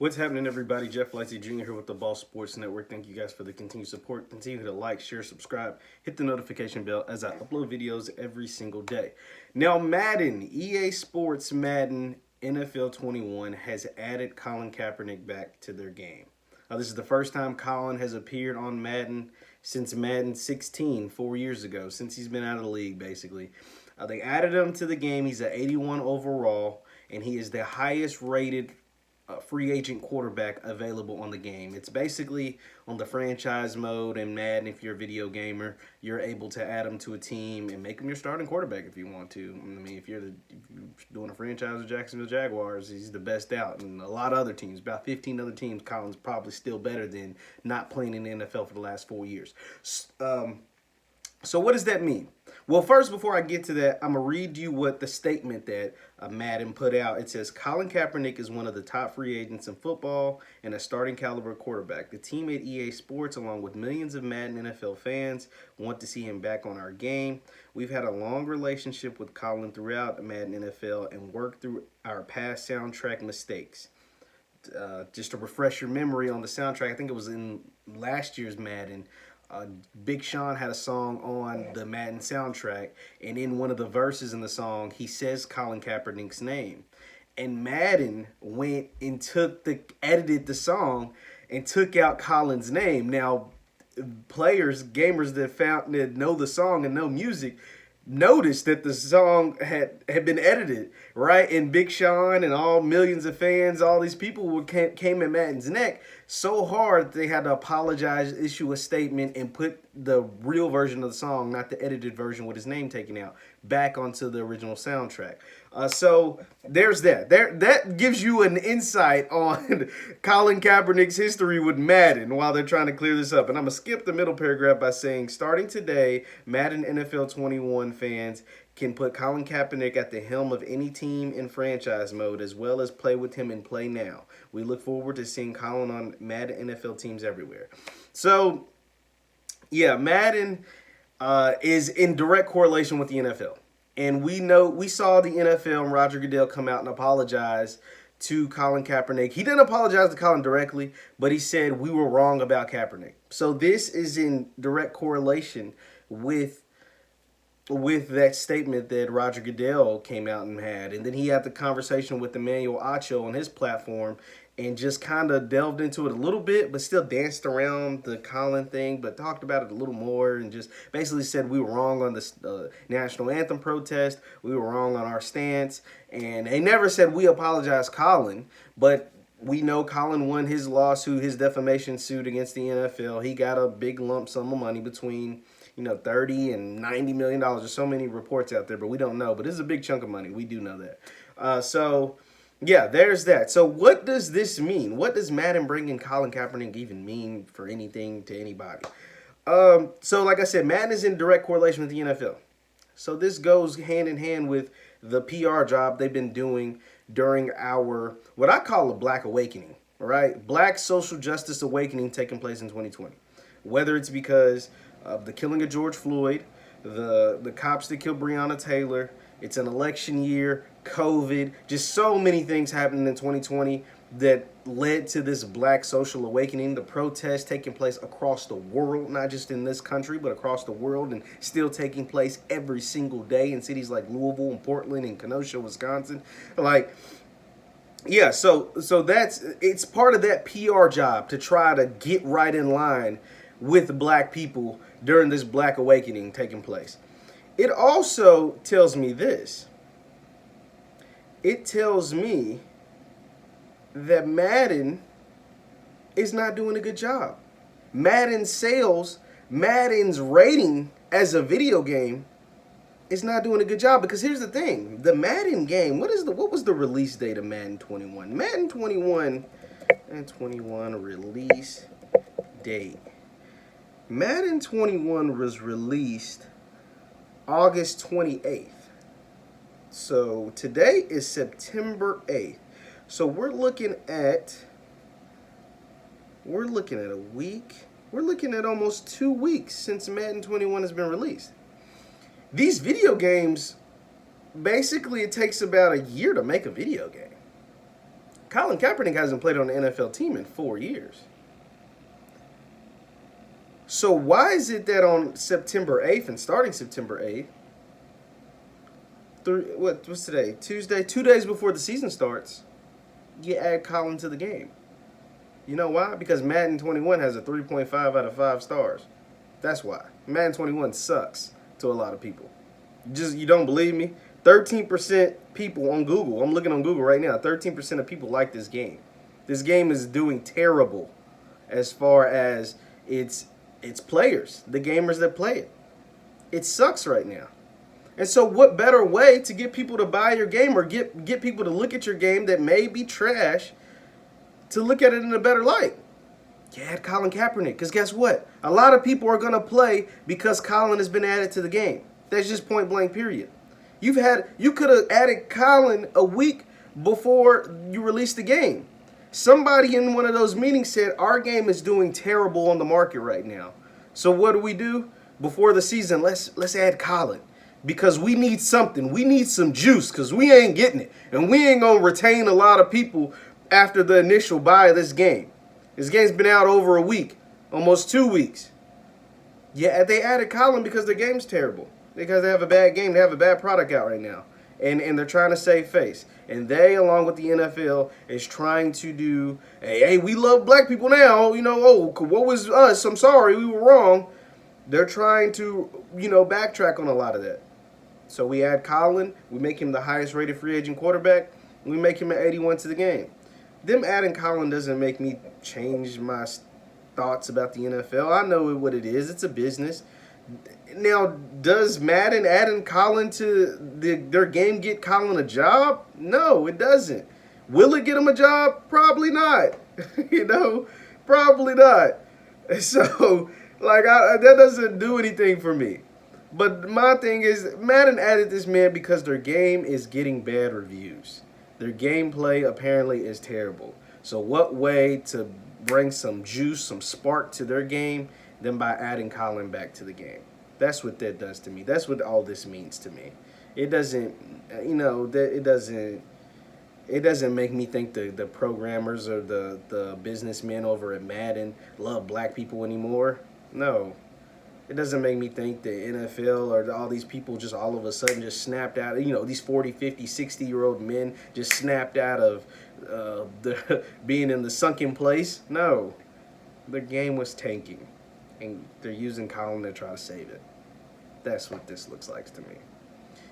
What's happening, everybody? Jeff Lightsy Jr. here with the Ball Sports Network. Thank you guys for the continued support. Continue to like, share, subscribe, hit the notification bell as I upload videos every single day. Now, Madden, EA Sports Madden NFL 21 has added Colin Kaepernick back to their game. This is the first time Colin has appeared on Madden since Madden 16, 4 years ago, since he's been out of the league, basically. They added him to the game. He's an 81 overall, and he is the highest rated free agent quarterback available on the game. It's basically on the franchise mode in Madden. If you're a video gamer, you're able to add him to a team and make him your starting quarterback if you want to. I mean, if you're doing a franchise with Jacksonville Jaguars, he's the best out. And a lot of other teams, about 15 other teams, Colin's probably still better than not playing in the NFL for the last 4 years. So what does that mean? Well, first, before I get to that, I'm going to read you what the statement that Madden put out. It says, Colin Kaepernick is one of the top free agents in football and a starting caliber quarterback. The team at EA Sports, along with millions of Madden NFL fans, want to see him back on our game. We've had a long relationship with Colin throughout Madden NFL and worked through our past soundtrack mistakes. Just to refresh your memory on the soundtrack, I think it was in last year's Madden. Big Sean had a song on the Madden soundtrack, and in one of the verses in the song, he says Colin Kaepernick's name. And Madden went and edited the song and took out Colin's name. Now, gamers that know the song and know music, noticed that the song had been edited, right? And Big Sean and all millions of fans, all these people came at Madden's neck so hard that they had to apologize, issue a statement, and put the real version of the song, not the edited version with his name taken out, back onto the original soundtrack. So there's that. That gives you an insight on Colin Kaepernick's history with Madden while they're trying to clear this up. And I'm going to skip the middle paragraph by saying, starting today, Madden NFL 21 fans can put Colin Kaepernick at the helm of any team in franchise mode, as well as play with him in Play Now. We look forward to seeing Colin on Madden NFL teams everywhere. So, yeah, Madden is in direct correlation with the NFL. And we saw the NFL and Roger Goodell come out and apologize to Colin Kaepernick. He didn't apologize to Colin directly, but he said we were wrong about Kaepernick. So this is in direct correlation with that statement that Roger Goodell came out and had. And then he had the conversation with Emmanuel Acho on his platform and just kind of delved into it a little bit, but still danced around the Colin thing, but talked about it a little more and just basically said we were wrong on the national anthem protest. We were wrong on our stance. And they never said we apologize, Colin, but we know Colin won his lawsuit, his defamation suit against the NFL. He got a big lump sum of money between $30 and $90 million. There's so many reports out there, but we don't know. But it's a big chunk of money. We do know that. So, yeah, there's that. So what does this mean? What does Madden bringing Colin Kaepernick even mean for anything to anybody? So, like I said, Madden is in direct correlation with the NFL. So this goes hand in hand with the PR job they've been doing during our, what I call a Black Awakening, all right? Black social justice awakening taking place in 2020. Whether it's because of the killing of George Floyd, the cops that killed Breonna Taylor, it's an election year, COVID, just so many things happening in 2020 that led to this Black social awakening, the protests taking place across the world, not just in this country, but across the world, and still taking place every single day in cities like Louisville and Portland and Kenosha, Wisconsin. Yeah, so it's part of that PR job to try to get right in line with Black people during this Black Awakening taking place. It also tells me this. It tells me that Madden is not doing a good job. Madden sales, Madden's rating as a video game is not doing a good job, because here's the thing. The Madden game, what was the release date of Madden 21? Madden 21 release date. Madden 21 was released August 28th. So today is September 8th. So we're looking at a week. We're looking at almost 2 weeks since Madden 21 has been released. These video games, basically it takes about a year to make a video game. Colin Kaepernick hasn't played on the NFL team in 4 years. So why is it that on September 8th and starting September 8th, what's today? Tuesday, 2 days before the season starts, you add Colin to the game? You know why? Because Madden 21 has a 3.5 out of 5 stars. That's why. Madden 21 sucks to a lot of people. You don't believe me? 13% people on Google, I'm looking on Google right now, 13% of people like this game. This game is doing terrible as far as its players, the gamers that play it. It sucks right now. And so what better way to get people to buy your game or get people to look at your game that may be trash to look at it in a better light? You add Colin Kaepernick, because guess what? A lot of people are going to play because Colin has been added to the game. That's just point blank period. You could have added Colin a week before you released the game. Somebody in one of those meetings said, our game is doing terrible on the market right now. So what do? Before the season, let's add Colin. Because we need something. We need some juice because we ain't getting it. And we ain't going to retain a lot of people after the initial buy of this game. This game's been out over a week, almost 2 weeks. Yeah, they added Colin because their game's terrible. Because they have a bad game. They have a bad product out right now. And they're trying to save face. And they, along with the NFL, is trying to do, hey, we love black people now. You know, what was us? I'm sorry, we were wrong. They're trying to, backtrack on a lot of that. So we add Colin. We make him the highest rated free agent quarterback. We make him an 81 to the game. Them adding Colin doesn't make me change my thoughts about the NFL. I know what it is. It's a business. Now, does Madden adding Colin to their game get Colin a job? No, it doesn't. Will it get him a job? Probably not. Probably not. So, that doesn't do anything for me. But my thing is, Madden added this man because their game is getting bad reviews. Their gameplay apparently is terrible. So what way to bring some juice, some spark to their game than by adding Colin back to the game? That's what that does to me. That's what all this means to me. It doesn't, it doesn't make me think the programmers or the businessmen over at Madden love black people anymore. No. It doesn't make me think the NFL or all these people just all of a sudden just snapped out. These 40, 50, 60-year-old men just snapped out of being in the sunken place. No. The game was tanking. And they're using Colin to try to save it. That's what this looks like to me.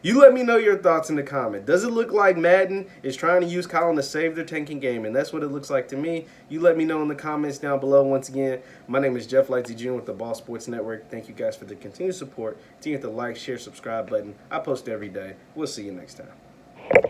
You let me know your thoughts in the comment. Does it look like Madden is trying to use Colin to save their tanking game? And that's what it looks like to me. You let me know in the comments down below. Once again, my name is Jeff Lightsy Jr. with the Ball Sports Network. Thank you guys for the continued support. Continue to like, share, subscribe button. I post every day. We'll see you next time.